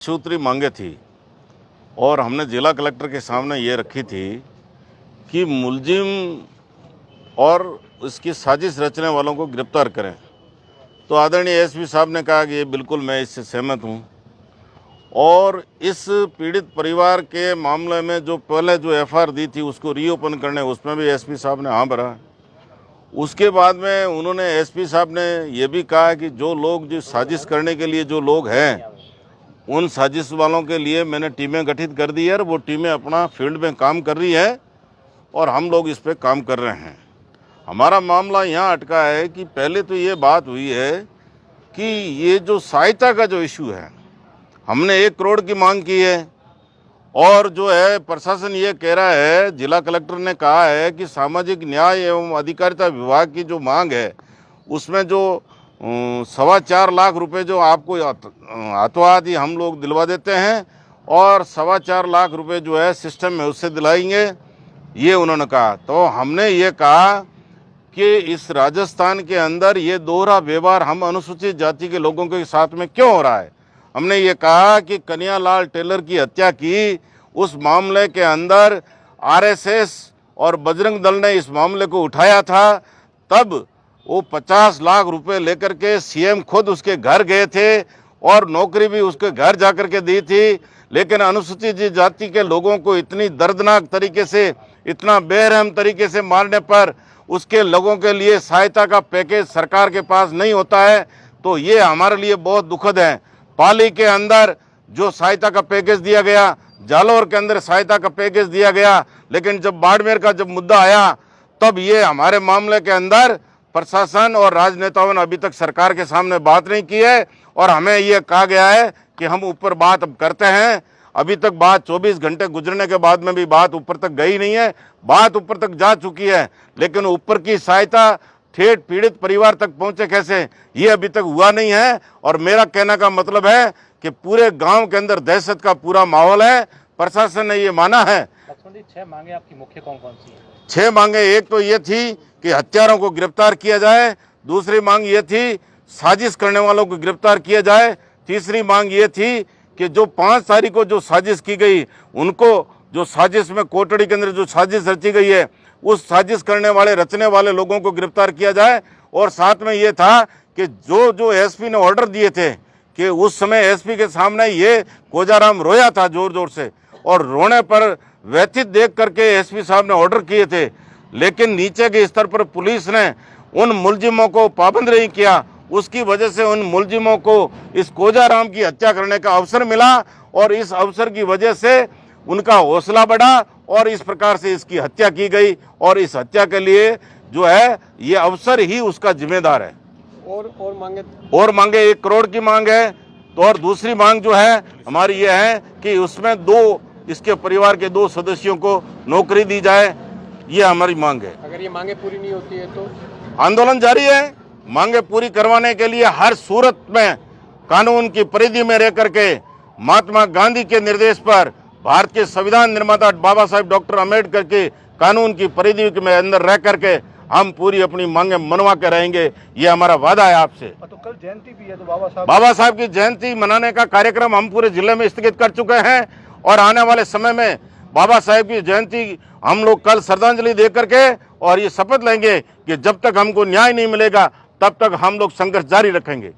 सूत्री मांगे थी और हमने जिला कलेक्टर के सामने ये रखी थी कि मुलजिम और इसकी साजिश रचने वालों को गिरफ्तार करें। तो आदरणीय एसपी साहब ने कहा कि ये बिल्कुल मैं इससे सहमत हूँ और इस पीड़ित परिवार के मामले में जो पहले जो एफआईआर दी थी उसको रीओपन करने, उसमें भी एसपी साहब ने हाँ भरा। उसके बाद में उन्होंने एसपी साहब ने ये भी कहा कि जो लोग जो साजिश करने के लिए जो लोग हैं उन साजिश वालों के लिए मैंने टीमें गठित कर दी है और वो टीमें अपना फील्ड में काम कर रही है और हम लोग इस पे काम कर रहे हैं। हमारा मामला यहाँ अटका है कि पहले तो ये बात हुई है कि ये जो सहायता का जो इशू है, हमने 1 करोड़ की मांग की है और जो है प्रशासन ये कह रहा है, जिला कलेक्टर ने कहा है कि सामाजिक न्याय एवं अधिकारिता विभाग की जो मांग है उसमें जो 4.25 लाख रुपए जो आपको हाथों हाथ ही हम लोग दिलवा देते हैं और 4.25 लाख रुपए जो है सिस्टम में उससे दिलाएंगे, ये उन्होंने कहा। तो हमने ये कहा कि इस राजस्थान के अंदर ये दोहरा व्यवहार हम अनुसूचित जाति के लोगों के साथ में क्यों हो रहा है। हमने ये कहा कि कन्हैयालाल टेलर की हत्या की उस मामले के अंदर आरएसएस और बजरंग दल ने इस मामले को उठाया था, तब वो 50 लाख रुपए लेकर के सीएम खुद उसके घर गए थे और नौकरी भी उसके घर जाकर के दी थी। लेकिन अनुसूचित जाति के लोगों को इतनी दर्दनाक तरीके से, इतना बेरहम तरीके से मारने पर उसके लोगों के लिए सहायता का पैकेज सरकार के पास नहीं होता है, तो ये हमारे लिए बहुत दुखद है। पाली के अंदर जो सहायता का पैकेज दिया गया, जालौर के अंदर सहायता का पैकेज दिया गया, लेकिन जब बाड़मेर का जब मुद्दा आया तब ये हमारे मामले के अंदर प्रशासन और राजनेताओं ने अभी तक सरकार के सामने बात नहीं की है और हमें ये कहा गया है कि हम ऊपर बात अब करते हैं। अभी तक बात 24 घंटे गुजरने के बाद में भी बात ऊपर तक गई नहीं है। बात ऊपर तक जा चुकी है, लेकिन ऊपर की सहायता ठेठ पीड़ित परिवार तक पहुंचे कैसे, ये अभी तक हुआ नहीं है। और मेरा कहने का मतलब है कि पूरे गांव के अंदर दहशत का पूरा माहौल है। प्रशासन ने ये माना है। 6 मांगे आपकी मुख्य कौन कौन सी है? 6 मांगे, एक तो ये थी कि हत्यारों को गिरफ्तार किया जाए, दूसरी मांग ये थी साजिश करने वालों को गिरफ्तार किया जाए, तीसरी मांग ये थी कि जो 5 तारीख को जो साजिश की गई उनको, जो साजिश में कोटड़ी के अंदर जो साजिश रची गई है उस साजिश करने वाले रचने वाले लोगों को गिरफ्तार किया जाए। और साथ में ये था कि जो एसपी ने ऑर्डर दिए थे कि उस समय एसपी के सामने ये कोजाराम रोया था जोर जोर से और रोने पर व्यथित देख करके एसपी साहब ने ऑर्डर किए थे, लेकिन नीचे के स्तर पर पुलिस ने उन मुलजिमों को पाबंद नहीं किया। उसकी वजह से उन मुलजिमों को इस कोजाराम की हत्या करने का अवसर मिला और इस अवसर की वजह से उनका हौसला बढ़ा और इस प्रकार से इसकी हत्या की गई और इस हत्या के लिए जो है ये अवसर ही उसका जिम्मेदार है। और मांगे 1 करोड़ की मांग है। तो और दूसरी मांग जो है हमारी ये है कि उसमें 2 इसके परिवार के 2 सदस्यों को नौकरी दी जाए, ये हमारी मांग है। अगर ये मांगे पूरी नहीं होती है तो आंदोलन जारी है। मांगे पूरी करवाने के लिए हर सूरत में कानून की परिधि में रह करके महात्मा गांधी के निर्देश पर भारत के संविधान निर्माता बाबा साहेब डॉक्टर अम्बेडकर के कानून की परिधि में अंदर रह करके हम पूरी अपनी मांगे मनवा के रहेंगे, ये हमारा वादा है आपसे। तो कल जयंती भी है, तो बाबा साहब की जयंती मनाने का कार्यक्रम हम पूरे जिले में स्थगित कर चुके हैं और आने वाले समय में बाबा साहेब की जयंती हम लोग कल श्रद्धांजलि दे करके और ये शपथ लेंगे कि जब तक हमको न्याय नहीं मिलेगा तब तक हम लोग संघर्ष जारी रखेंगे।